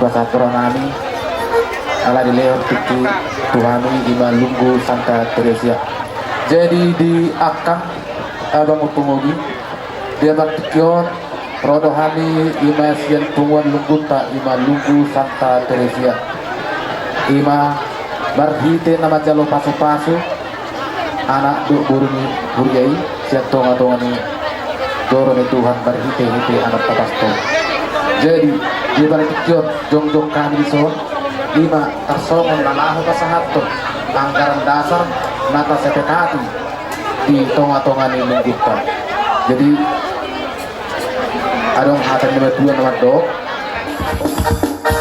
bahasa Koronani ala di leon tiki Tuhani ima lunggu Santa Teresia. Jadi di akang abang upungogi dia baktikion rodohani ima sian punguan lungguta ima lunggu Santa Teresia ima barhite nama jalo pasu-pasu anak duk buruni burjai sian tonga-tonga ni dorong Tuhan barhite-hite anak tapasto. Jadi di baktikion jong-jong kami son lima tersongon lalaho kasahato anggaran dasar nata sepekati di tonga-tonga ni lungguta. Jadi adong hatan nomor 2 nomor 2